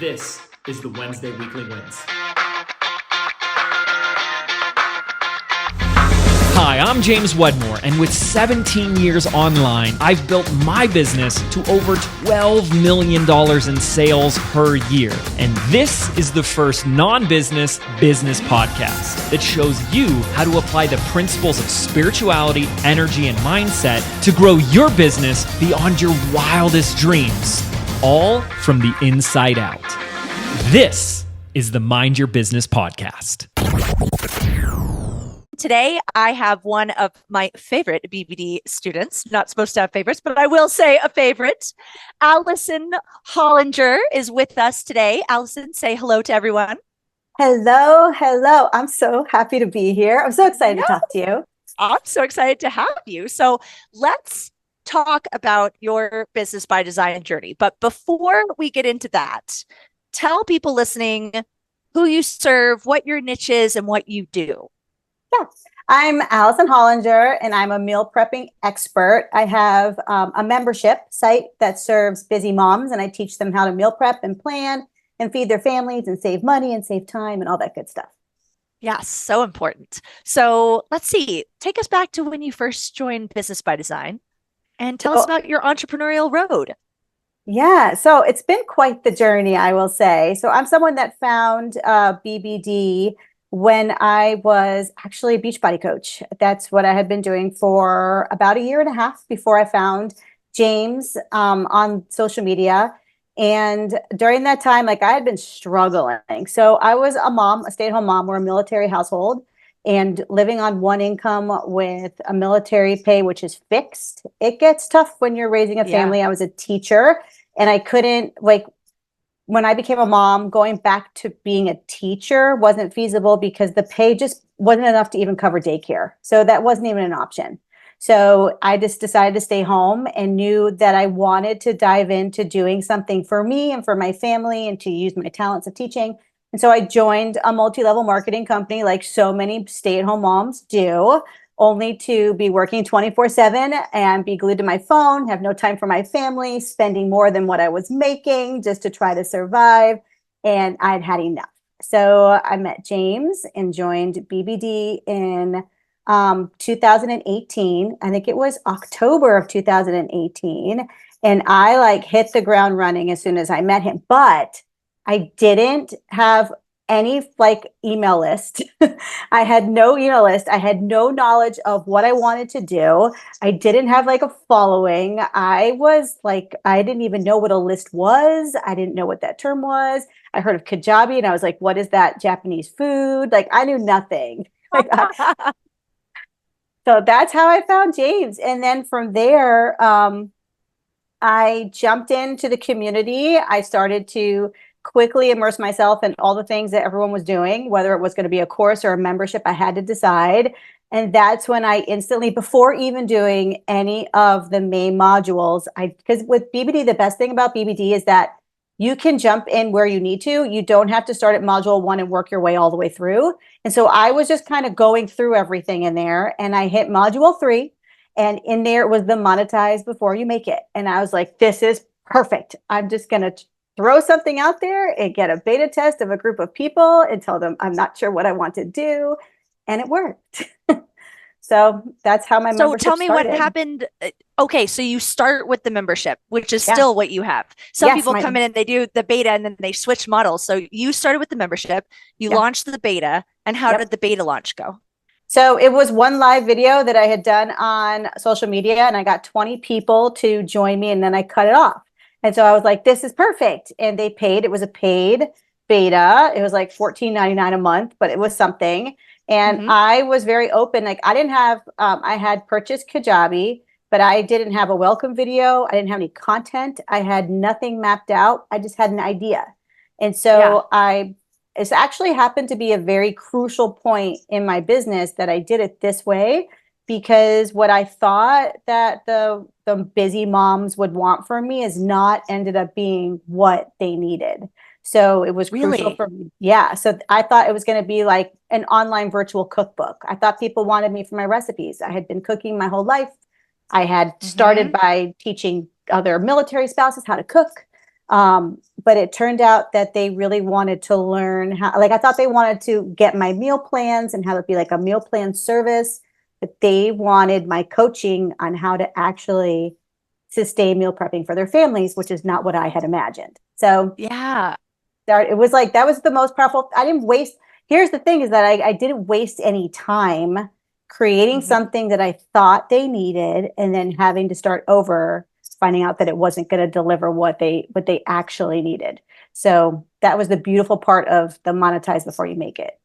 This is the Wednesday Weekly Wins. Hi, I'm James Wedmore, and with 17 years online, I've built my business to over $12 million in sales per year. And this is the first non-business business podcast that shows you how to apply the principles of spirituality, energy, and mindset to grow your business beyond your wildest dreams, all from the inside out. This is the Mind Your Business podcast. Today, I have one of my favorite BBD students, not supposed to have favorites, but I will say a favorite. Allison Hollinger is with us today. Allison, say hello to everyone. Hello. I'm so happy to be here. I'm so excited to talk to you. I'm so excited to have you. So let's talk about your business by design journey. But before we get into that, tell people listening who you serve, what your niche is, and what you do. Yes, I'm Allison Hollinger, and I'm a meal prepping expert. I have a membership site that serves busy moms, and I teach them how to meal prep and plan and feed their families and save money and save time and all that good stuff. Yes, so important. So let's see. Take us back to when you first joined Business by Design and tell us about your entrepreneurial road. Yeah, so it's been quite the journey, I will say. So I'm someone that found BBD when I was actually a Beachbody coach. That's what I had been doing for about a year and a half before I found James on social media. And during that time, I had been struggling. So I was a mom, a stay-at-home mom. We're a military household and living on one income with a military pay, which is fixed. It gets tough when you're raising a family. I was a teacher and I couldn't when I became a mom, going back to being a teacher wasn't feasible because the pay just wasn't enough to even cover daycare. So that wasn't even an option. So I just decided to stay home and knew that I wanted to dive into doing something for me and for my family and to use my talents of teaching. And so I joined a multi-level marketing company like so many stay-at-home moms do, only to be working 24/7 and be glued to my phone, have no time for my family, spending more than what I was making just to try to survive. And I'd had enough. So I met James and joined BBD in 2018. I think it was October of 2018. And I hit the ground running as soon as I met him. But I didn't have any email list. I had no email list. I had no knowledge of what I wanted to do. I didn't have a following. I was I didn't even know what a list was. I didn't know what that term was. I heard of Kajabi and I was like, what is that Japanese food? I knew nothing. So that's how I found James. And then from there, I jumped into the community. I started to quickly immerse myself in all the things that everyone was doing, whether it was going to be a course or a membership, I had to decide. And that's when I instantly, before even doing any of the main modules, because with BBD, the best thing about BBD is that you can jump in where you need to. You don't have to start at module 1 and work your way all the way through. And so I was just kind of going through everything in there, and I hit module 3, and in there was the monetize before you make it. And I was like, this is perfect. I'm just going to throw something out there and get a beta test of a group of people and tell them I'm not sure what I want to do. And it worked. So that's how my membership So tell me started. what happened. Okay, so you start with the membership, which is still what you have. Some people come in and they do the beta and then they switch models. So you started with the membership, you launched the beta, and how did the beta launch go? So it was one live video that I had done on social media, and I got 20 people to join me, and then I cut it off. And so I was like, this is perfect. And they paid. It was a paid beta. It was $14.99 a month, but it was something. And I was very open. I didn't have, I had purchased Kajabi, but I didn't have a welcome video. I didn't have any content. I had nothing mapped out. I just had an idea. And so it's actually happened to be a very crucial point in my business that I did it this way, because what I thought that the busy moms would want from me is not ended up being what they needed. So it was crucial for me. Yeah. So I thought it was going to be an online virtual cookbook. I thought people wanted me for my recipes. I had been cooking my whole life. I had started by teaching other military spouses how to cook. But it turned out that they really wanted to learn how, like, I thought they wanted to get my meal plans and have it be like a meal plan service, but they wanted my coaching on how to actually sustain meal prepping for their families, which is not what I had imagined. So Yeah. it was like, that was the most powerful. I didn't waste. Here's the thing is that I didn't waste any time creating something that I thought they needed and then having to start over, finding out that it wasn't going to deliver what they actually needed. So that was the beautiful part of the monetize before you make it.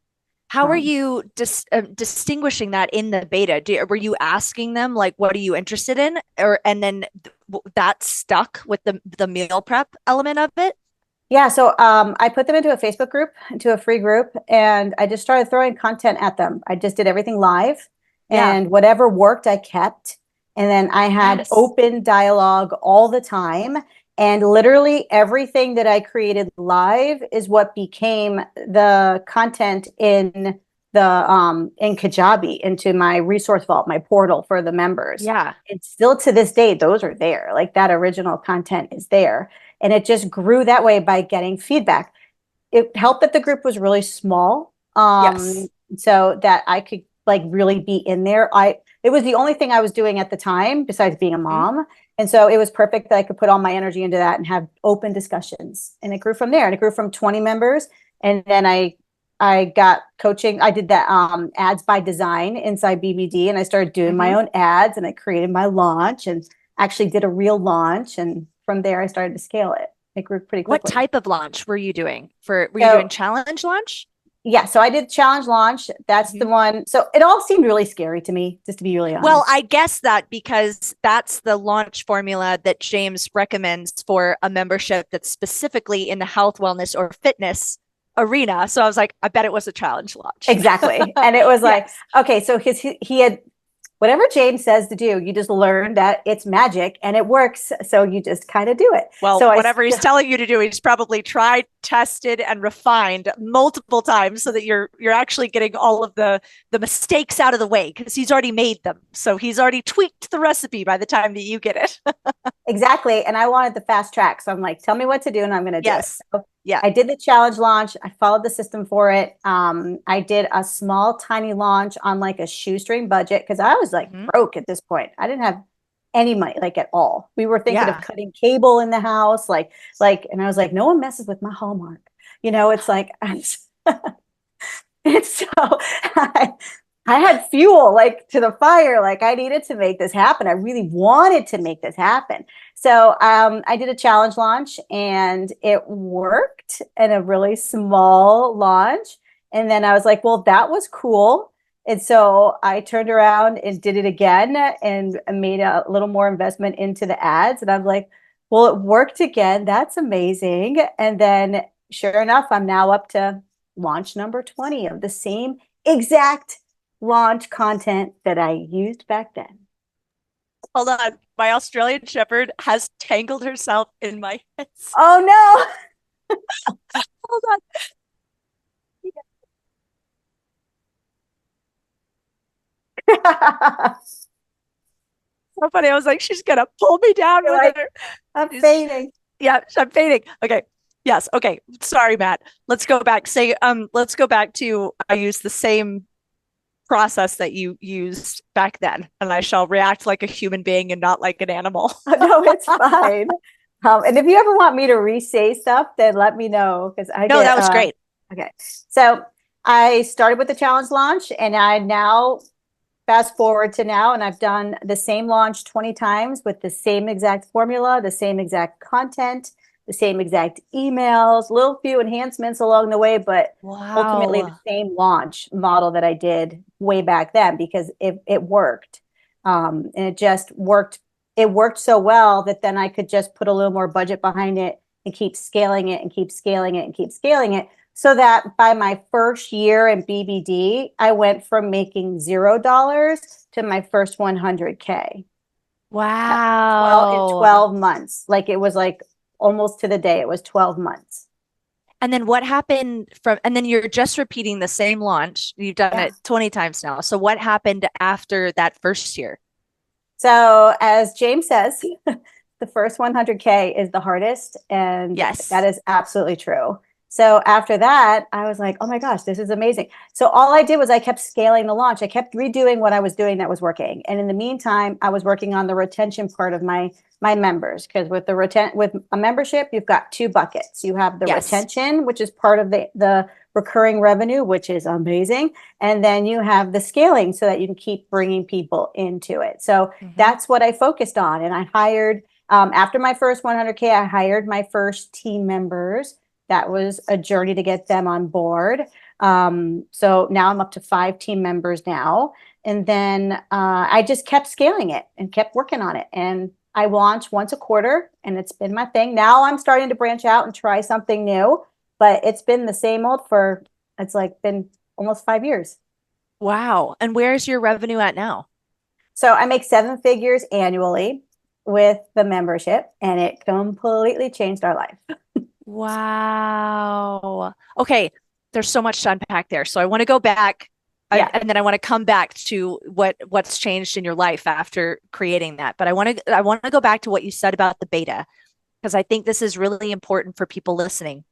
How are you distinguishing that in the beta? Were you asking them like, what are you interested in? And then that stuck with the meal prep element of it? Yeah. So I put them into a Facebook group, into a free group, and I just started throwing content at them. I just did everything live, and whatever worked, I kept. And then I had open dialogue all the time. And literally everything that I created live is what became the content in Kajabi, into my resource vault, my portal for the members. Yeah. And still to this day, those are there. Like, that original content is there. And it just grew that way by getting feedback. It helped that the group was really small. So that I could like really be in there. It was the only thing I was doing at the time besides being a mom. And so it was perfect that I could put all my energy into that and have open discussions. And it grew from there. And it grew from 20 members. And then I got coaching. I did that ads by design inside BBD, and I started doing my own ads, and I created my launch and actually did a real launch. And from there, I started to scale it. It grew pretty quickly. What type of launch were you doing? Were you doing challenge launch? Yeah, so I did challenge launch. That's the one. So it all seemed really scary to me, just to be really honest. Well, I guess that because that's the launch formula that James recommends for a membership that's specifically in the health, wellness, or fitness arena. So I was like, I bet it was a challenge launch. Exactly. And it was like, okay, so he had whatever James says to do, you just learn that it's magic and it works. So you just kind of do it. Well, so whatever he's telling you to do, he's probably tried, tested, and refined multiple times so that you're actually getting all of the mistakes out of the way, because he's already made them. So he's already tweaked the recipe by the time that you get it. Exactly. And I wanted the fast track. So I'm like, tell me what to do and I'm going to do it. So yeah. I did the challenge launch. I followed the system for it. I did a small, tiny launch on like a shoestring budget, because I was like broke at this point. I didn't have any money, like at all. We were thinking of cutting cable in the house, like, and I was like, no one messes with my Hallmark. You know, it's like, and so I had fuel like to the fire. Like, I needed to make this happen. I really wanted to make this happen. So I did a challenge launch and it worked in a really small launch. And then I was like, well, that was cool. And so I turned around and did it again and made a little more investment into the ads. And I'm like, well, it worked again. That's amazing. And then sure enough, I'm now up to launch number 20 of the same exact launch content that I used back then. Hold on. My Australian Shepherd has tangled herself in my head. Oh no. Hold on. So funny. I was like, she's gonna pull me down with like, her. I'm fainting. Yeah, I'm fainting. Okay. Yes. Okay. Sorry, Matt. Let's go back. Let's go back to, I used the same process that you used back then, and I shall react like a human being and not like an animal. No, it's fine. And if you ever want me to re-say stuff, then let me know, because that was great. Okay. So I started with the challenge launch, and I now fast forward to now, and I've done the same launch 20 times with the same exact formula, the same exact content, the same exact emails, little few enhancements along the way, but ultimately the same launch model that I did way back then, because it worked. And it just worked. It worked so well that then I could just put a little more budget behind it and keep scaling it and keep scaling it and keep scaling it. So that by my first year in BBD, I went from making $0 to my first 100K. Wow. In 12 months. Like, it was like almost to the day. It was 12 months. And then what happened and then you're just repeating the same launch. You've done it 20 times now. So what happened after that first year? So as James says, the first 100K is the hardest. And Yes. that is absolutely true. So after that, I was like, oh my gosh, this is amazing. So all I did was I kept scaling the launch. I kept redoing what I was doing that was working. And in the meantime, I was working on the retention part of my members, because with a membership, you've got two buckets. You have the retention, which is part of the recurring revenue, which is amazing. And then you have the scaling so that you can keep bringing people into it. So that's what I focused on. And I hired, after my first 100K, I hired my first team members. That was a journey to get them on board. So now I'm up to 5 team members now. And then I just kept scaling it and kept working on it. And I launch once a quarter, and it's been my thing. Now I'm starting to branch out and try something new, but it's been the same old it's like been almost 5 years. Wow. And where's your revenue at now? So I make 7 figures annually with the membership, and it completely changed our life. Wow. Okay. There's so much to unpack there. So I want to go back and then I want to come back to what's changed in your life after creating that. But I want to go back to what you said about the beta, because I think this is really important for people listening.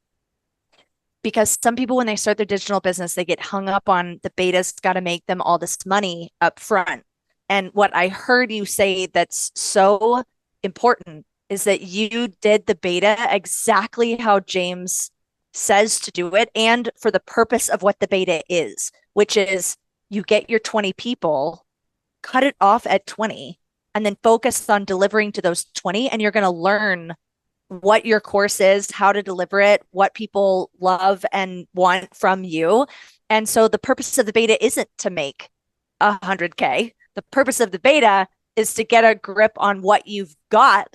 Because some people, when they start their digital business, they get hung up on the beta's got to make them all this money up front. And what I heard you say that's so important is that you did the beta exactly how James says to do it, and for the purpose of what the beta is, which is you get your 20 people, cut it off at 20, and then focus on delivering to those 20. And you're going to learn what your course is, how to deliver it, what people love and want from you. And so the purpose of the beta isn't to make 100K. The purpose of the beta is to get a grip on what you've got,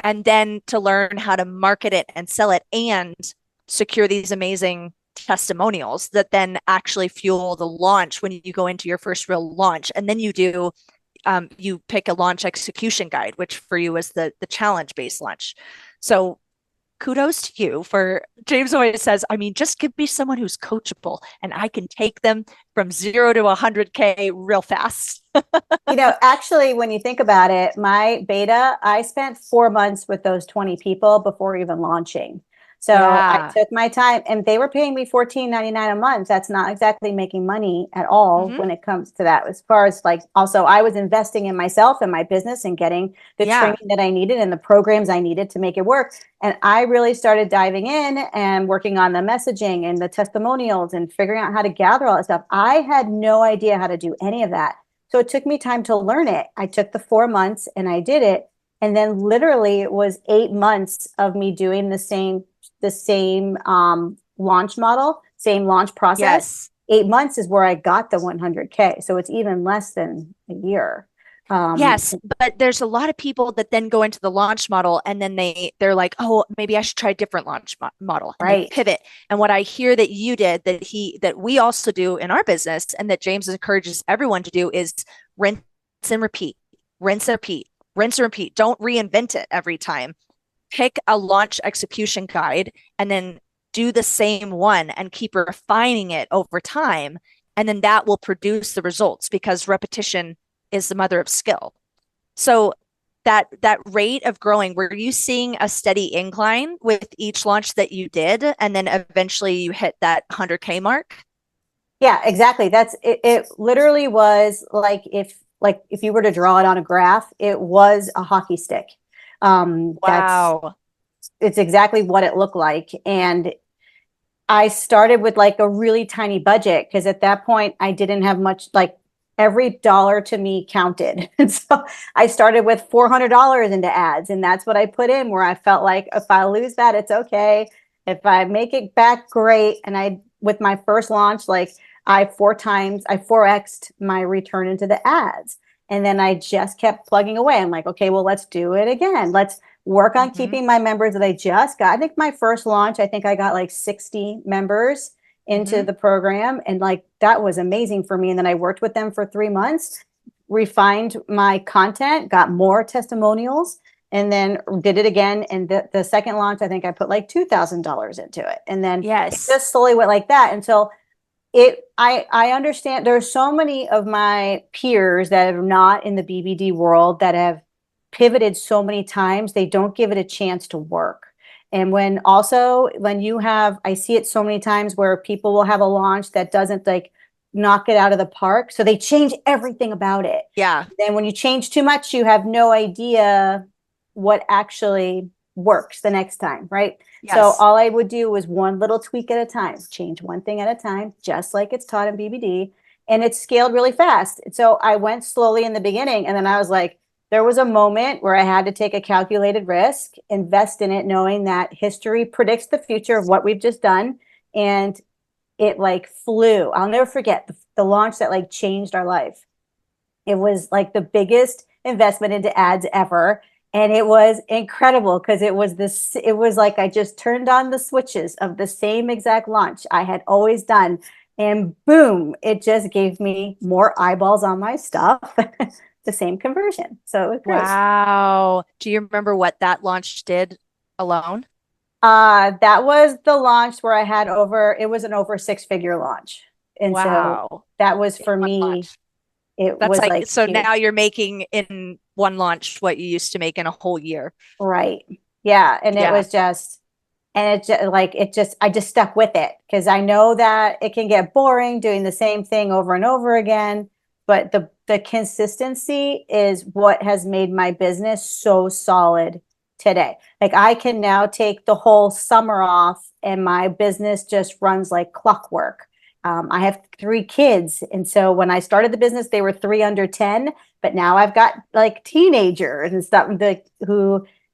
and then to learn how to market it and sell it and secure these amazing testimonials that then actually fuel the launch when you go into your first real launch. And then you pick a launch execution guide, which for you is the challenge-based launch. So kudos to you for, James always says, I mean, just give me someone who's coachable and I can take them from 0 to 100K real fast. Actually, when you think about it, my beta, I spent 4 months with those 20 people before even launching. So I took my time, and they were paying me $14.99 a month. That's not exactly making money at all when it comes to that. As far as also I was investing in myself and my business and getting the training that I needed and the programs I needed to make it work. And I really started diving in and working on the messaging and the testimonials and figuring out how to gather all that stuff. I had no idea how to do any of that. So it took me time to learn it. I took the 4 months and I did it. And then literally it was 8 months of me doing the same launch model, same launch process. 8 months is where I got the 100K. So it's even less than a year. Yes, but there's a lot of people that then go into the launch model, and then they're like, oh, maybe I should try a different launch model. And they pivot. And what I hear that you did, that we also do in our business, and that James encourages everyone to do, is rinse and repeat, rinse and repeat, rinse and repeat. Don't reinvent it every time. Pick a launch execution guide and then do the same one and keep refining it over time. And then that will produce the results, because repetition is the mother of skill. So that rate of growing, were you seeing a steady incline with each launch that you did, and then eventually you hit that 100K mark? Yeah, exactly. That's it. It literally was if you were to draw it on a graph, it was a hockey stick. Wow. It's exactly what it looked like. And I started with a really tiny budget, because at that point I didn't have much, every dollar to me counted. And so I started with $400 into ads, and that's what I put in, where I felt like if I lose that, it's okay. If I make it back, great. And with my first launch, I 4x'd my return into the ads. And then I just kept plugging away. I'm like, okay, well, let's do it again. Let's work on keeping my members that I just got. I think my first launch, I think I got 60 members into the program. And that was amazing for me. And then I worked with them for 3 months, refined my content, got more testimonials, and then did it again. And the second launch, I think I put $2,000 into it. And then it just slowly went like that until I understand there's so many of my peers that are not in the BBD world that have pivoted so many times, they don't give it a chance to work. And when you have, I see it so many times where people will have a launch that doesn't like knock it out of the park. So they change everything about it. Yeah. Then when you change too much, you have no idea what actually works the next time, right? Yes. So all I would do was one little tweak at a time, change one thing at a time, just like it's taught in BBD. And it scaled really fast. So I went slowly in the beginning, and then I was like, there was a moment where I had to take a calculated risk, invest in it, knowing that history predicts the future of what we've just done. And it like flew. I'll never forget the launch that like changed our life. It was like the biggest investment into ads ever. And it was incredible because it was like I just turned on the switches of the same exact launch I had always done. And boom, it just gave me more eyeballs on my stuff. The same conversion. So it was great. Wow. Do you remember what that launch did alone? That was the launch where it was an over 6-figure launch. And wow. so that was for me, launch. It That's was like so huge. now you're making in one launch what you used to make in a whole year. Right. Yeah. And it was just, and I just stuck with it because I know that it can get boring doing the same thing over and over again. But the consistency is what has made my business so solid today. Like I can now take the whole summer off and my business just runs like clockwork. I have 3 kids. And so when I started the business, they were 3 under 10, but now I've got like teenagers and stuff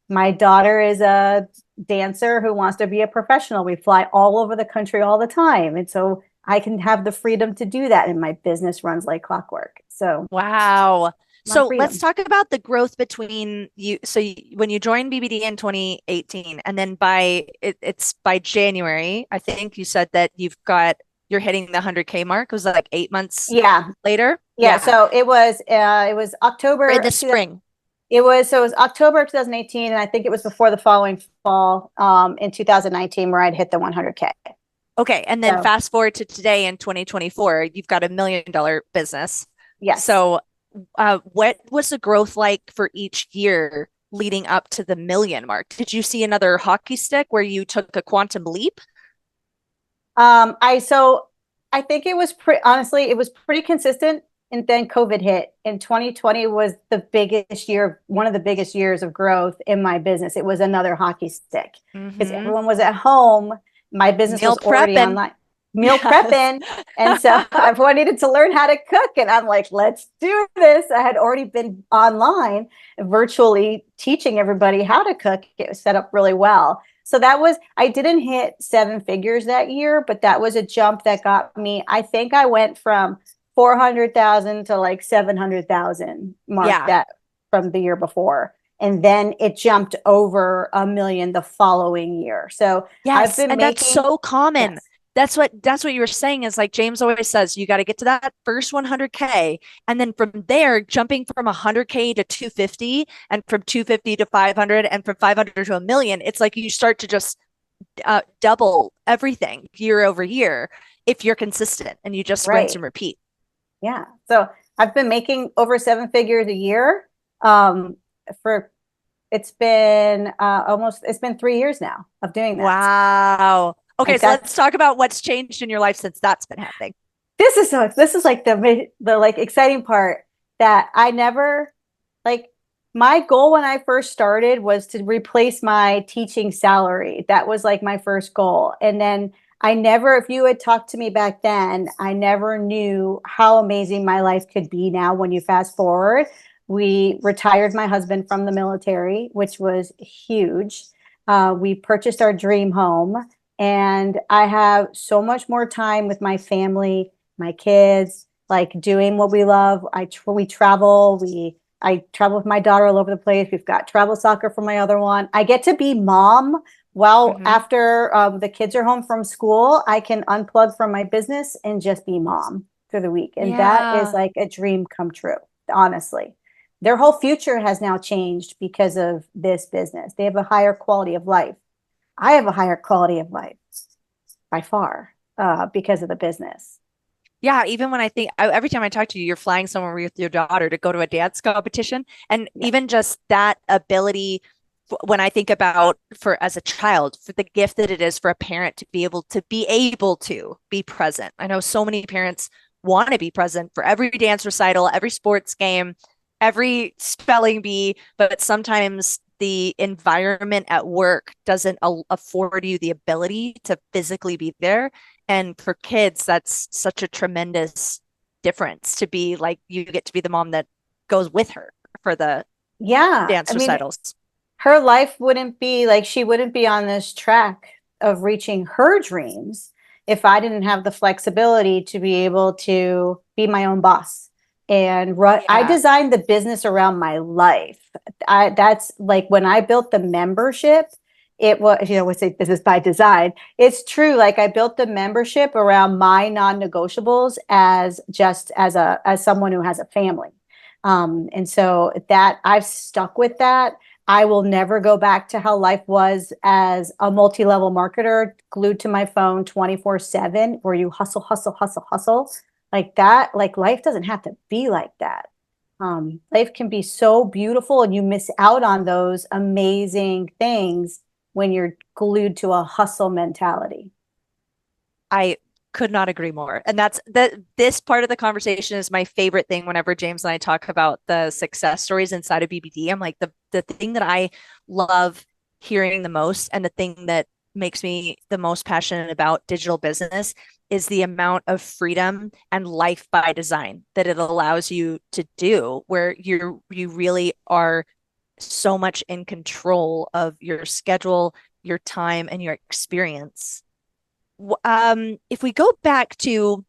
my daughter is a dancer who wants to be a professional. We fly all over the country all the time. And so I can have the freedom to do that. And my business runs like clockwork. So, wow. So freedom. let's talk about the growth between you. So when you joined BBD in 2018, and then it's by January, I think you said that you're hitting the 100K mark. Was that like 8 months later? Yeah. So it was October. Or in the spring. It was October 2018. And I think it was before the following fall in 2019 where I'd hit the 100K. Okay. And then fast forward to today in 2024, you've got $1 million business. Yes. So what was the growth like for each year leading up to the million mark? Did you see another hockey stick where you took a quantum leap? I think it was it was pretty consistent. And then COVID hit, and 2020 was one of the biggest years of growth in my business. It was another hockey stick because everyone was at home. My business was already online. Meal prepping. And so everyone needed to learn how to cook. And I'm like, let's do this. I had already been online virtually teaching everybody how to cook. It was set up really well. So I didn't hit 7 figures that year, but that was a jump that got me. I think I went from 400,000 to like 700,000 mark that from the year before. And then it jumped over $1 million the following year. So yes, that's so common. Yes. That's what you were saying is like James always says, you got to get to that first 100K. And then from there, jumping from 100K to 250 and from 250 to 500 and from 500 to $1 million, it's like you start to just double everything year over year if you're consistent and you just rinse and repeat. Yeah. So I've been making over 7 figures a year it's been 3 years now of doing that. Wow. Okay. So let's talk about what's changed in your life since that's been happening. This is like the like exciting part that I never my goal when I first started was to replace my teaching salary. That was like my first goal. And then if you had talked to me back then, I never knew how amazing my life could be now when you fast forward. We retired my husband from the military, which was huge. We purchased our dream home, and I have so much more time with my family, my kids, like doing what we love. We travel. I travel with my daughter all over the place. We've got travel soccer for my other one. I get to be mom. Well, after the kids are home from school, I can unplug from my business and just be mom for the week. And that is like a dream come true, honestly. Their whole future has now changed because of this business. They have a higher quality of life. I have a higher quality of life by far because of the business. Yeah, even when every time I talk to you, you're flying somewhere with your daughter to go to a dance competition. And Yeah. even just that ability, when I think about for as a child, for the gift that it is for a parent to be able to be present. I know so many parents want to be present for every dance recital, every sports game, every spelling bee, but sometimes the environment at work doesn't afford you the ability to physically be there. And for kids, that's such a tremendous difference to be like you get to be the mom that goes with her for the Yeah. I dance mean, recitals. her life wouldn't be like she wouldn't be on this track of reaching her dreams if I didn't have the flexibility to be able to be my own boss and run. I Yeah. designed the business around my life. That's like when I built the membership, it was, we say business by design. It's true. Like I built the membership around my non-negotiables as just as someone who has a family. And so that I've stuck with that. I will never go back to how life was as a multi-level marketer glued to my phone 24/7, where you hustle, hustle, hustle, hustle like that. Like life doesn't have to be like that. Life can be so beautiful and you miss out on those amazing things when you're glued to a hustle mentality. I could not agree more. And that's that this part of the conversation is my favorite thing whenever James and I talk about the success stories inside of BBD. I'm like the thing that I love hearing the most and the thing that makes me the most passionate about digital business is the amount of freedom and life by design that it allows you to do where you really are so much in control of your schedule, your time, and your experience. If we go back to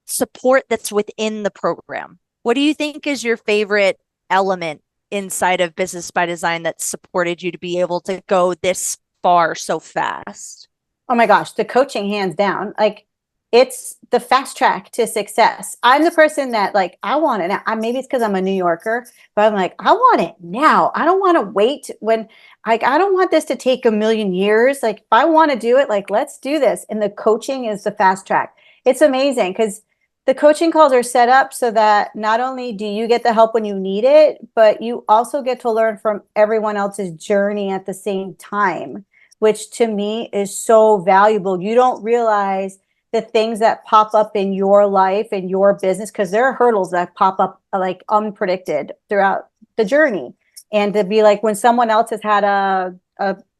support that's within the program, what do you think is your favorite element inside of Business by Design that supported you to be able to go this far so fast? Oh my gosh, the coaching hands down. Like it's the fast track to success. I'm the person that like I want it now. Maybe it's because I'm a New Yorker, but I'm like, I want it now. I don't want to wait when like I don't want this to take a million years. Like if I want to do it, like let's do this. And the coaching is the fast track. It's amazing because the coaching calls are set up so that not only do you get the help when you need it, but you also get to learn from everyone else's journey at the same time, which to me is so valuable. You don't realize the things that pop up in your life and your business because there are hurdles that pop up like unpredicted throughout the journey. And to be like when someone else has had a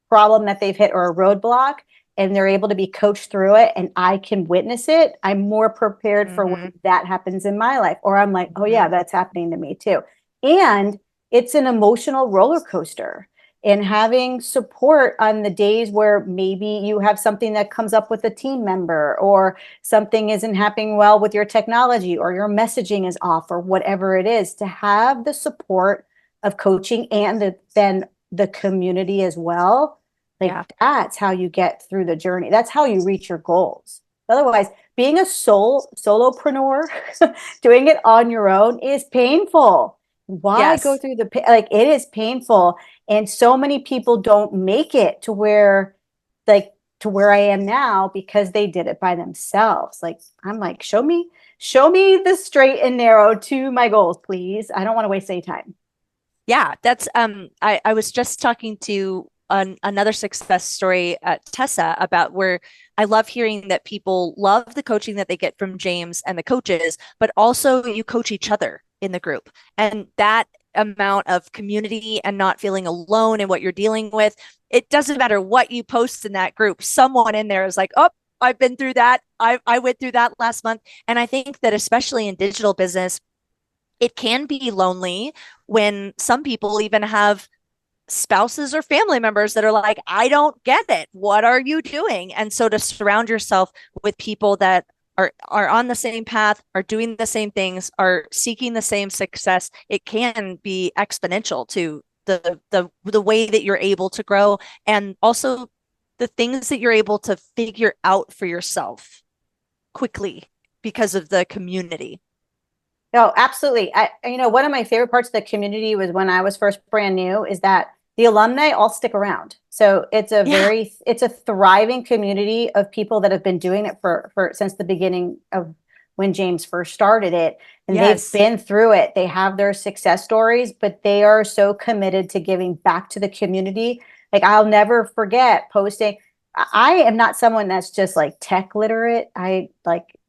problem that they've hit or a roadblock and they're able to be coached through it and I can witness it, I'm more prepared for Mm-hmm. when that happens in my life. Or I'm like, oh yeah, Mm-hmm. that's happening to me too. And it's an emotional roller coaster and having support on the days where maybe you have something that comes up with a team member or something isn't happening well with your technology or your messaging is off or whatever it is, to have the support of coaching and then the community as well. Like Yeah. that's how you get through the journey. That's how you reach your goals. Otherwise, being a solopreneur, doing it on your own is painful. Why go Yes. through like it is painful, and so many people don't make it to where like to where I am now because they did it by themselves. Like I'm like, show me the straight and narrow to my goals, please. I don't want to waste any time. Yeah, that's I was just talking to another success story, Tessa, about where I love hearing that people love the coaching that they get from James and the coaches, but also you coach each other in the group. And that amount of community and not feeling alone in what you're dealing with, it doesn't matter what you post in that group. Someone in there is like, "Oh, I've been through that. I went through that last month." And I think that especially in digital business, it can be lonely when some people even have spouses or family members that are like, I don't get it. What are you doing? And so to surround yourself with people that are on the same path, are doing the same things, are seeking the same success, it can be exponential to the way that you're able to grow and also the things that you're able to figure out for yourself quickly because of the community. No, absolutely. One of my favorite parts of the community was when I was first brand new is that the alumni all stick around. So it's a it's a thriving community of people that have been doing it for since the beginning of when James first started it. And they've been through it. They have their success stories, but they are so committed to giving back to the community. Like, I'll never forget posting. I am not someone that's just like tech literate. I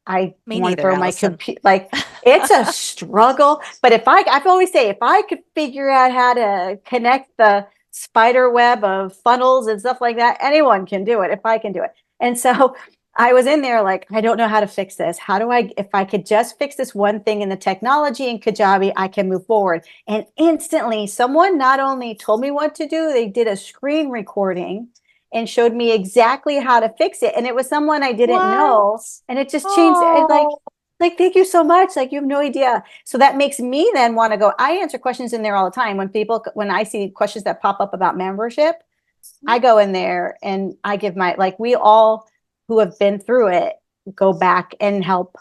want to throw my computer, like, it's a struggle. But I've always say, if I could figure out how to connect the spider web of funnels and stuff like that, anyone can do it if I can do it. And so I was in there like, I don't know how to fix this. If I could just fix this one thing in the technology in Kajabi, I can move forward. And instantly someone not only told me what to do, they did a screen recording and showed me exactly how to fix it. And it was someone I didn't know. And it just changed. And like, thank you so much. Like, you have no idea. So that makes me then want to go. I answer questions in there all the time. When I see questions that pop up about membership, I go in there and I give we all who have been through it go back and help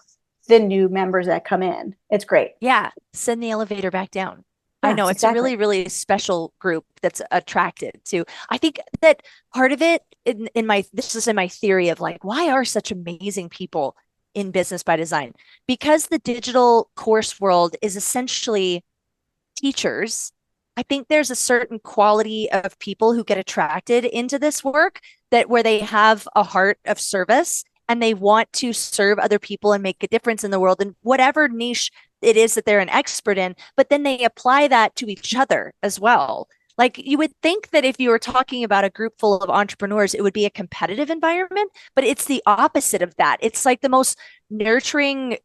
the new members that come in. It's great. Yeah. Send the elevator back down. I know it's a really, really special group that's attracted to. I think that part of it this is in my theory of like, why are such amazing people in Business by Design? Because the digital course world is essentially teachers. I think there's a certain quality of people who get attracted into this work where they have a heart of service and they want to serve other people and make a difference in the world in whatever niche it is that they're an expert in, but then they apply that to each other as well. Like, you would think that if you were talking about a group full of entrepreneurs, it would be a competitive environment, but it's the opposite of that. It's like the most nurturing,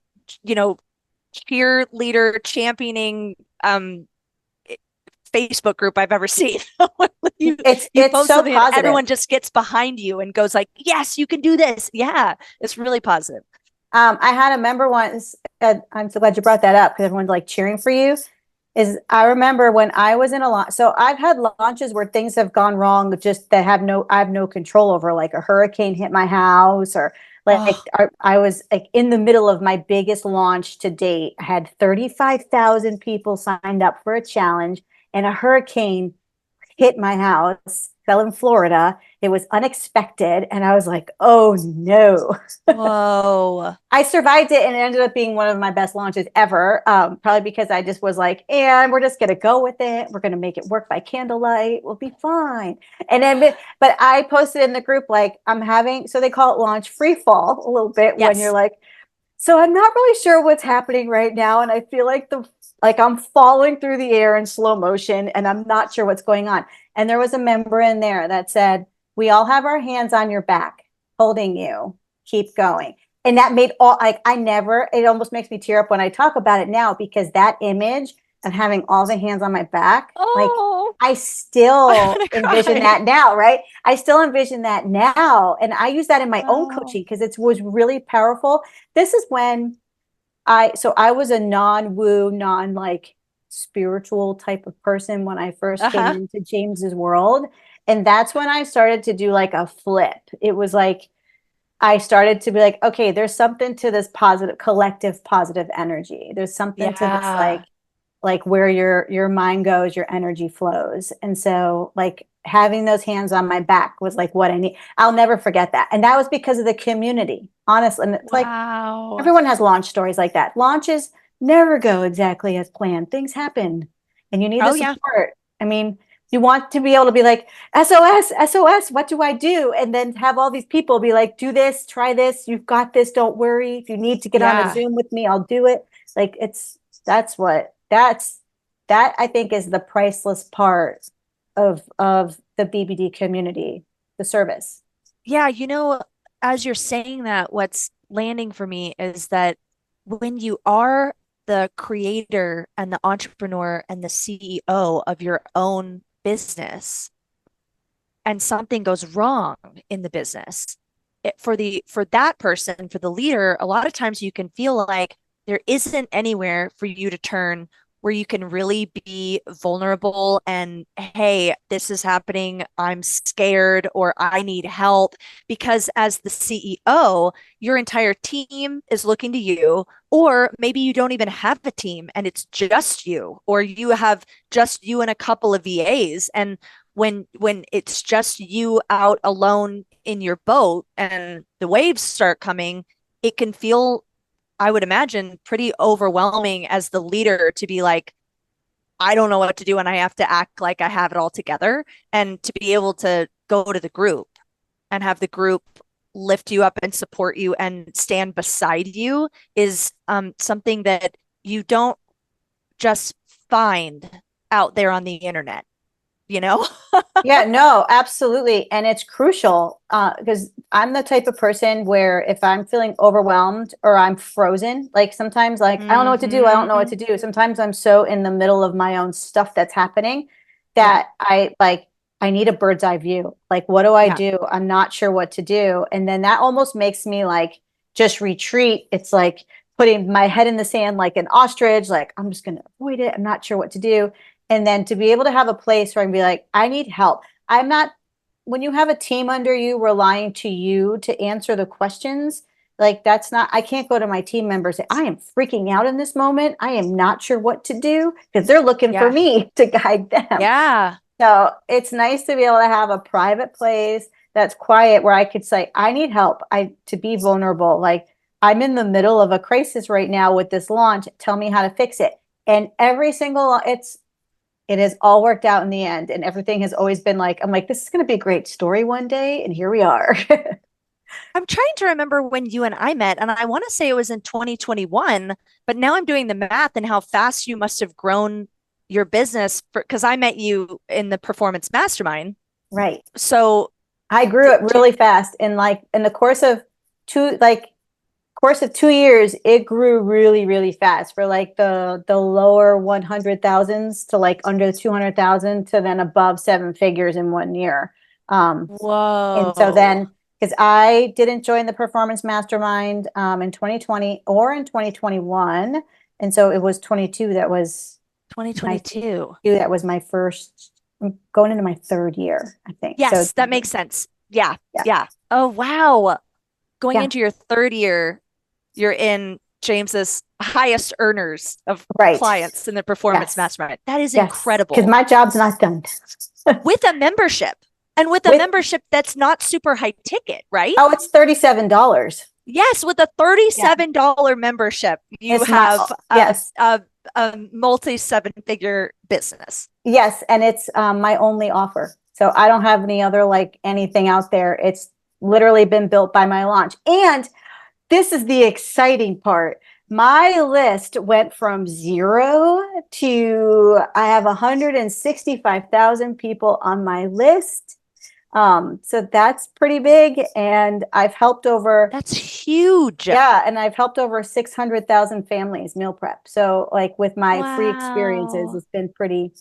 cheerleader championing, Facebook group I've ever seen. It's so positive. Everyone just gets behind you and goes like, yes, you can do this. Yeah, it's really positive. I had a member once, I'm so glad you brought that up because everyone's like cheering for you. I remember when I was in a launch. So I've had launches where things have gone wrong, just that I have no control over, like a hurricane hit my house, or I was like in the middle of my biggest launch to date. I had 35,000 people signed up for a challenge, and a hurricane hit my house, fell in Florida. It was unexpected. And I was like, oh no. Whoa. I survived it, and it ended up being one of my best launches ever. Probably because I just was like, and we're just going to go with it. We're going to make it work by candlelight. We'll be fine. And then, but I posted in the group, like, so they call it launch free fall a little bit. Yes. When you're like, so I'm not really sure what's happening right now. And I feel like I'm falling through the air in slow motion, and I'm not sure what's going on. And there was a member in there that said, we all have our hands on your back, holding you, keep going. And that made it almost makes me tear up when I talk about it now, because that image of having all the hands on my back, I still envision that now, right? I still envision that now. And I use that in my own coaching because it was really powerful. This is when I was a non-woo, spiritual type of person when I first came into James's world. And that's when I started to do like a flip. It was like, I started to be like, okay, there's something to this collective positive energy. There's something to this, like where your mind goes, your energy flows. And so like having those hands on my back was like what I need. I'll never forget that. And that was because of the community, honestly. And it's like, everyone has launch stories like that. Launches never go exactly as planned. Things happen and you need the support. I mean, you want to be able to be like, SOS, SOS, what do I do? And then have all these people be like, do this, try this. You've got this. Don't worry. If you need to get on a Zoom with me, I'll do it. Like that I think is the priceless part of the BBD community, the service. Yeah. As you're saying that, what's landing for me is that when you are the creator and the entrepreneur and the CEO of your own business and something goes wrong in the business, for that person, for the leader, a lot of times you can feel like there isn't anywhere for you to turn where you can really be vulnerable and, hey, this is happening, I'm scared, or I need help. Because as the CEO, your entire team is looking to you, or maybe you don't even have a team and it's just you, or you have just you and a couple of VAs. And when it's just you out alone in your boat and the waves start coming, it can feel, I would imagine, pretty overwhelming as the leader to be like, I don't know what to do and I have to act like I have it all together. And to be able to go to the group and have the group lift you up and support you and stand beside you is something that you don't just find out there on the internet, you know? Yeah, no, absolutely. And it's crucial because I'm the type of person where if I'm feeling overwhelmed or I'm frozen, like sometimes like I don't know what to do, I don't know what to do. Sometimes I'm so in the middle of my own stuff that's happening that I need a bird's eye view. Like, what do I do? I'm not sure what to do. And then that almost makes me like just retreat. It's like putting my head in the sand like an ostrich, like I'm just going to avoid it. I'm not sure what to do. And then to be able to have a place where I can be like, I need help. I'm not, when you have a team under you relying to you to answer the questions, like that's not, I can't go to my team members and say, I am freaking out in this moment. I am not sure what to do because they're looking for me to guide them. Yeah. So it's nice to be able to have a private place that's quiet where I could say, I need help. To be vulnerable. Like I'm in the middle of a crisis right now with this launch. Tell me how to fix it. And every single, it has all worked out in the end. And everything has always been like, I'm like, this is going to be a great story one day. And here we are. I'm trying to remember when you and I met, and I want to say it was in 2021, but now I'm doing the math and how fast you must have grown your business because I met you in the performance mastermind. Right. So I grew it really fast. And like in the course of 2 years, it grew really, really fast for like the lower 100,000s to like under 200,000 to then above 7 figures in 1 year. Whoa. And so then, because I didn't join the performance mastermind in 2020 or in 2021. And so it was 22 that was 2022. That was my first, I'm going into my 3rd year, I think. Yes, so, that makes sense. Yeah. Oh, wow. Going into your 3rd year, you're in James's highest earners of clients in the performance mastermind. That is incredible. Because my job's not done. With a membership. And with a membership that's not super high ticket, right? Oh, it's $37. Yes, with a $37 membership, you have a multi-7-figure business. Yes, and it's my only offer. So I don't have any other like anything out there. It's literally been built by my launch. And this is the exciting part. My list went from 0 to I have 165,000 people on my list. So that's pretty big. And I've helped over. That's huge. Yeah. And I've helped over 600,000 families meal prep. So like with my free experiences, it's been pretty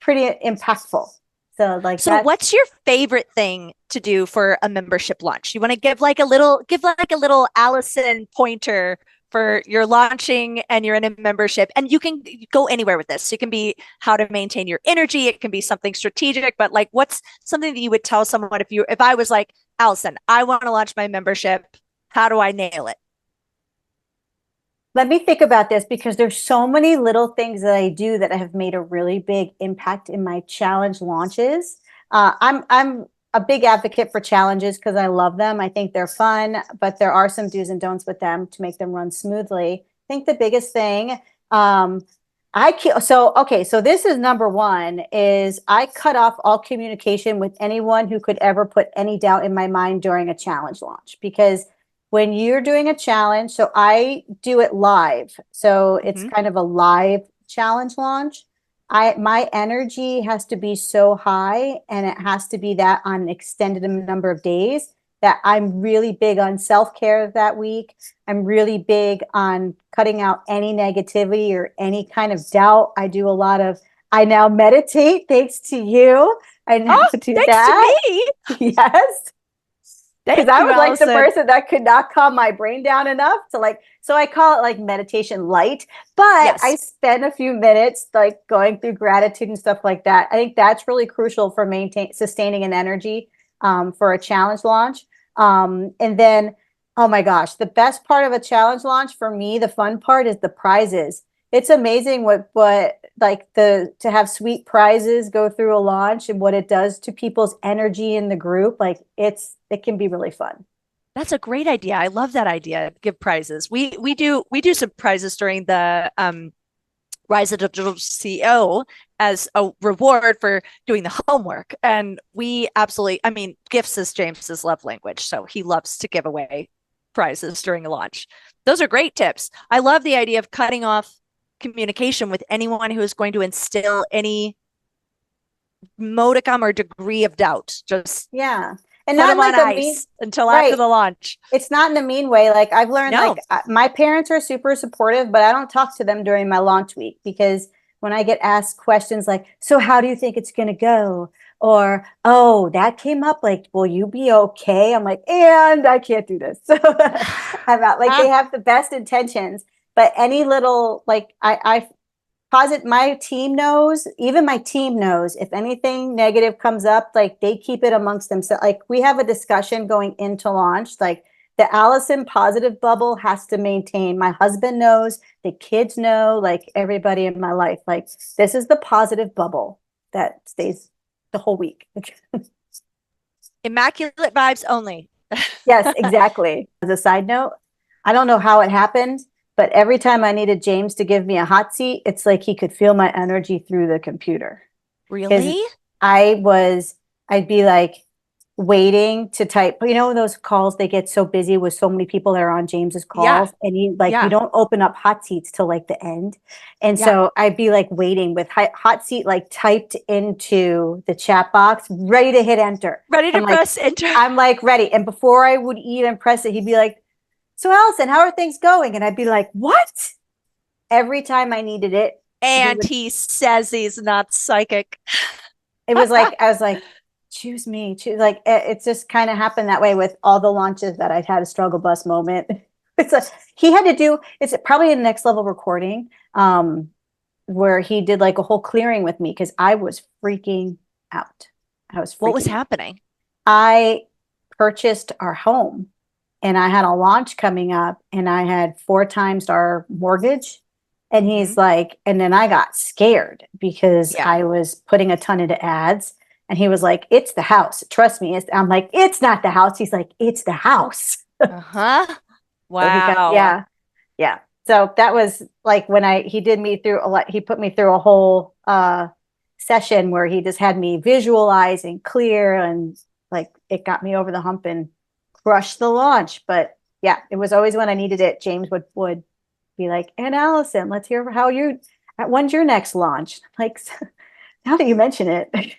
impactful. So like, what's your favorite thing to do for a membership launch? You want to give like a little Allison pointer for your launching and you're in a membership, and you can go anywhere with this. So it can be how to maintain your energy. It can be something strategic, but like, what's something that you would tell someone if I was like, Allison, I want to launch my membership. How do I nail it? Let me think about this because there's so many little things that I do that have made a really big impact in my challenge launches. I'm a big advocate for challenges because I love them. I think they're fun, but there are some do's and don'ts with them to make them run smoothly. I think the biggest thing, so this is number 1 is I cut off all communication with anyone who could ever put any doubt in my mind during a challenge launch, because when you're doing a challenge, so I do it live. So it's kind of a live challenge launch. My energy has to be so high, and it has to be that on an extended number of days, that I'm really big on self-care that week. I'm really big on cutting out any negativity or any kind of doubt. I now meditate thanks to you. I now do that. To me. Yes. Because I was like the person that could not calm my brain down enough to like, so I call it like meditation light, but I spend a few minutes like going through gratitude and stuff like that. I think that's really crucial for sustaining an energy for a challenge launch. And then, oh my gosh, the best part of a challenge launch for me, the fun part is the prizes. it's amazing what like to have sweet prizes go through a launch and what it does to people's energy in the group. Like it can be really fun. That's a great idea. I love that idea. Give prizes. We do some prizes during the Rise of Digital CEO as a reward for doing the homework. And we absolutely, I mean, gifts is James's love language. So he loves to give away prizes during a launch. Those are great tips. I love the idea of cutting off communication with anyone who is going to instill any modicum or degree of doubt. Just and put not them like on a mean, ice until after the launch. It's not in a mean way. Like I've learned, No. like my parents are super supportive, but I don't talk to them during my launch week because when I get asked questions like, so how do you think it's going to go? Or, oh, that came up, like, will you be okay? I'm like, and I can't do this. So I'm out. Like they have the best intentions, but any little, like I posit, my team knows, even my team knows if anything negative comes up, like they keep it amongst themselves. Like we have a discussion going into launch, like the Allison positive bubble has to maintain. My husband knows, the kids know, like everybody in my life, like this is the positive bubble that stays the whole week. Immaculate vibes only. Yes, exactly. As a side note, I don't know how it happened, but every time I needed James to give me a hot seat, it's like he could feel my energy through the computer. Really? I'd be like waiting to type, you know, those calls, they get so busy with so many people that are on James's calls and you don't open up hot seats till like the end. And so I'd be like waiting with hot seat, like typed into the chat box, ready to hit enter. Ready to press enter. I'm like ready. And before I would even press it, he'd be like, so Allison, how are things going? And I'd be like, what? Every time I needed it. And he says he's not psychic. It was like, I was like, choose me. Like, it's just kind of happened that way with all the launches that I'd had a struggle bus moment. He had to do, it's probably a next level recording where he did like a whole clearing with me because I was freaking out. What was happening? I purchased our home and I had a launch coming up and I had 4 times our mortgage. And he's like, and then I got scared because I was putting a ton into ads. And he was like, it's the house. Trust me. I'm like, it's not the house. He's like, it's the house. Wow. So yeah. So that was like when he did me through a lot. He put me through a whole session where he just had me visualize and clear. And like, it got me over the hump and crushed the launch. But yeah, it was always when I needed it. James would be like, and Allison, let's hear when's your next launch? Like, now that you mention it.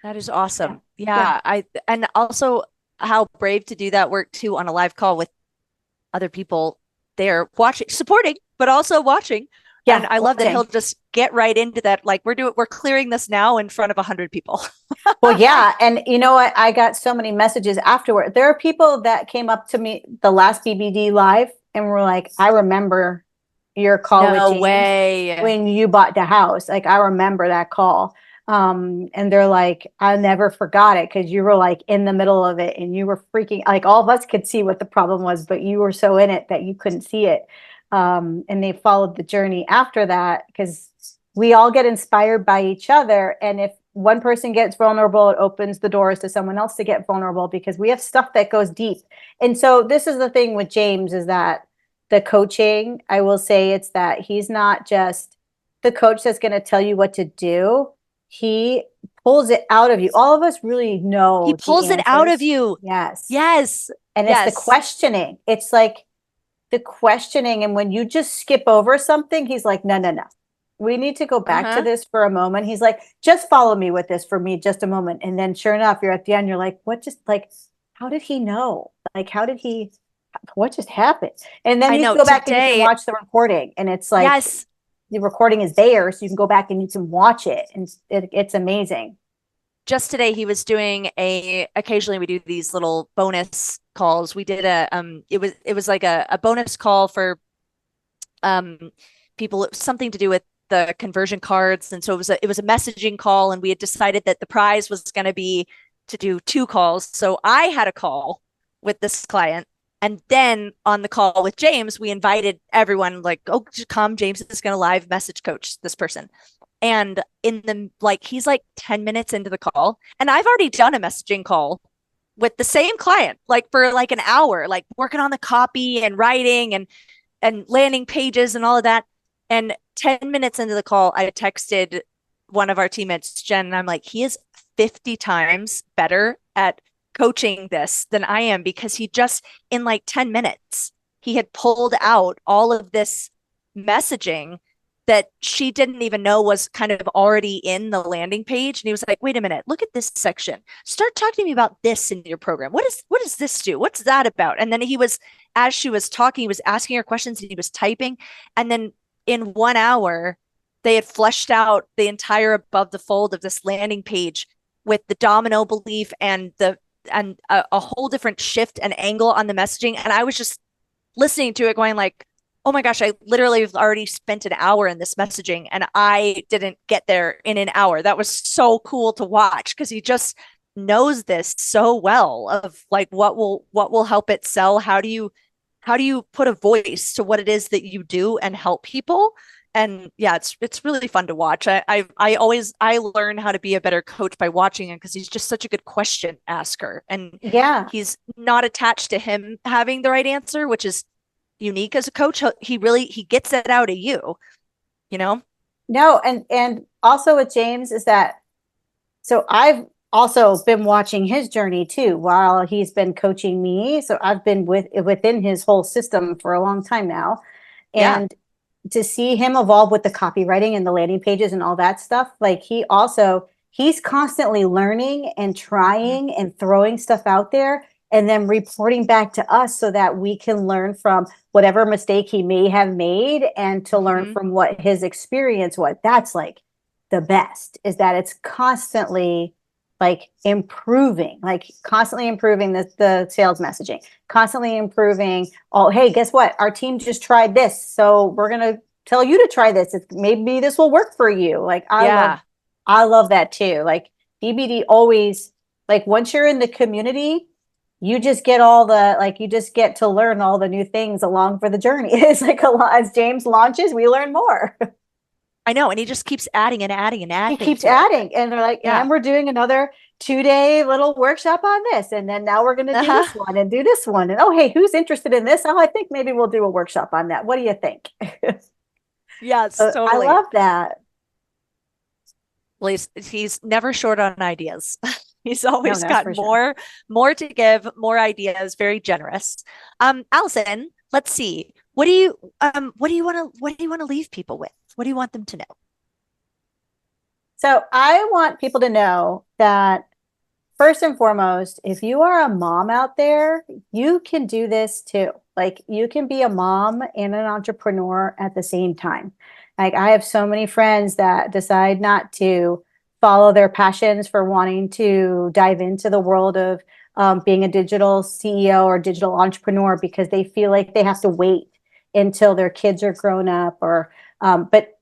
That is awesome. Yeah. And also how brave to do that work too on a live call with other people there watching, supporting, but also watching. Yeah. And I love that he'll just get right into that. Like we're clearing this now in front of 100 people. Well, yeah. And you know what? I got so many messages afterward. There are people that came up to me the last BBD live and were like, I remember your call with James when you bought the house. Like, I remember that call. And they're like, I never forgot it because you were like in the middle of it and you were freaking, like all of us could see what the problem was, but you were so in it that you couldn't see it. And they followed the journey after that because we all get inspired by each other. And if one person gets vulnerable, it opens the doors to someone else to get vulnerable because we have stuff that goes deep. And so this is the thing with James is that the coaching, I will say it's that he's not just the coach that's going to tell you what to do. He pulls it out of you. All of us really know. He pulls it out of you. Yes. Yes. And it's the questioning. It's like the questioning. And when you just skip over something, he's like, no. We need to go back to this for a moment. He's like, just follow me with this for me just a moment. And then sure enough, you're at the end, you're like, how did he know? Like, what just happened? And then you go back and you can watch the recording. And it's like, the recording is there. So you can go back and you can watch it. And it's amazing. Just today, he was doing occasionally we do these little bonus calls. We did it was like a bonus call for people, something to do with the conversion cards. And so it was a messaging call, and we had decided that the prize was going to be to do 2 calls. So I had a call with this client And then on the call with James, we invited everyone like, oh, come, James is going to live message coach this person. And he's like 10 minutes into the call, and I've already done a messaging call with the same client, like for like an hour, like working on the copy and writing and landing pages and all of that. And 10 minutes into the call, I texted one of our teammates, Jen, and I'm like, he is 50 times better at coaching this than I am, because he just, in like 10 minutes, he had pulled out all of this messaging that she didn't even know was kind of already in the landing page. And he was like, wait a minute, look at this section. Start talking to me about this in your program. What does this do? What's that about? And then he was, as she was talking, he was asking her questions and he was typing. And then in 1 hour, they had fleshed out the entire above the fold of this landing page with the domino belief and a whole different shift and angle on the messaging. And I was just listening to it going like, oh my gosh, I literally have already spent an hour in this messaging and I didn't get there in an hour. That was so cool to watch, because he just knows this so well of like what will help it sell. How do you put a voice to what it is that you do and help people? And yeah, it's really fun to watch. I learn how to be a better coach by watching him, because he's just such a good question asker, and Yeah. he's not attached to him having the right answer, which is unique as a coach. He gets it out of you, you know? No, and also with James is that, so I've also been watching his journey too while he's been coaching me. So I've been within his whole system for a long time now. And to see him evolve with the copywriting and the landing pages and all that stuff, like he's constantly learning and trying and throwing stuff out there and then reporting back to us so that we can learn from whatever mistake he may have made and to learn from what his experience was. That's like the best, is that it's constantly like improving the sales messaging, constantly improving. Oh, hey, guess what? Our team just tried this. So we're going to tell you to try this. Maybe this will work for you. Like, I love that too. Like BBD always, like once you're in the community, you just get you just get to learn all the new things along for the journey. It's like as James launches, we learn more. I know. And he just keeps adding and adding and adding. He keeps adding. And they're like, and we're doing another 2-day little workshop on this. And then now we're going to do this one and do this one. And, oh, hey, who's interested in this? Oh, I think maybe we'll do a workshop on that. What do you think? Yes, totally. I love that. Well, he's never short on ideas. He's always got more to give, more ideas, very generous. Allison, let's see. What do you want to leave people with? What do you want them to know? So I want people to know that first and foremost, if you are a mom out there, you can do this too. Like you can be a mom and an entrepreneur at the same time. Like I have so many friends that decide not to follow their passions for wanting to dive into the world of being a digital CEO or digital entrepreneur because they feel like they have to wait until their kids are grown up but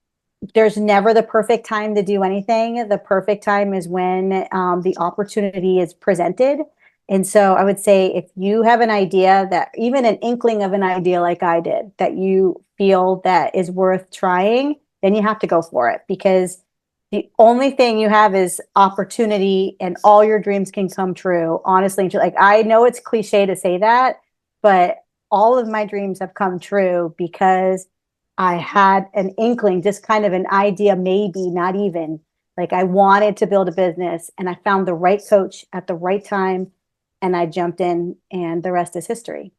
there's never the perfect time to do anything. The perfect time is when the opportunity is presented. And so I would say if you have an idea, that even an inkling of an idea like I did, that you feel that is worth trying, then you have to go for it, because the only thing you have is opportunity and all your dreams can come true. Honestly, like I know it's cliche to say that, but all of my dreams have come true because I had an inkling, just kind of an idea, maybe not even, like I wanted to build a business and I found the right coach at the right time and I jumped in, and the rest is history.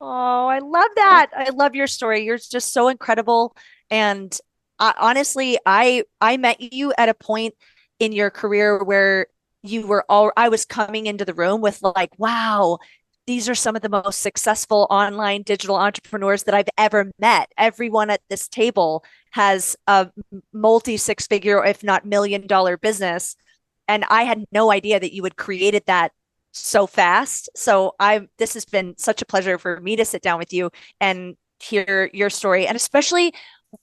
Oh, I love that. I love your story. You're just so incredible. And honestly, I met you at a point in your career where I was coming into the room with like, wow, these are some of the most successful online digital entrepreneurs that I've ever met. Everyone at this table has a multi-six-figure, if not $1 million business. And I had no idea that you had created that so fast. So this has been such a pleasure for me to sit down with you and hear your story. And especially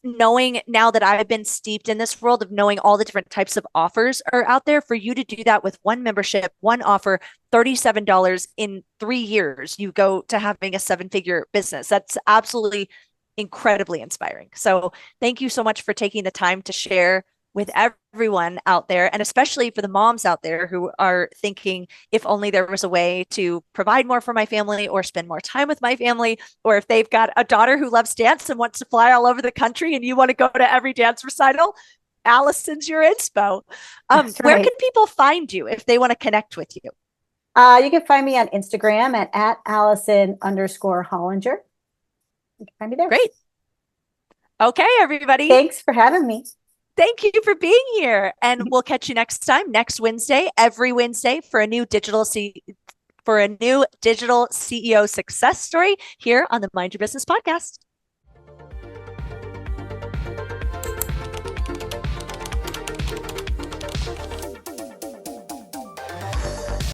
knowing now that I've been steeped in this world of knowing all the different types of offers are out there, for you to do that with one membership, one offer, $37 in 3 years, you go to having a 7-figure business. That's absolutely incredibly inspiring. So thank you so much for taking the time to share with everyone out there, and especially for the moms out there who are thinking, if only there was a way to provide more for my family or spend more time with my family, or if they've got a daughter who loves dance and wants to fly all over the country and you want to go to every dance recital, Allison's your inspo. Where can people find you if they want to connect with you? You can find me on Instagram at Allison_Hollinger. You can find me there. Great. Okay, everybody. Thanks for having me. Thank you for being here. And we'll catch you next time, next Wednesday, every Wednesday, for a new digital CEO success story here on the Mind Your Business podcast.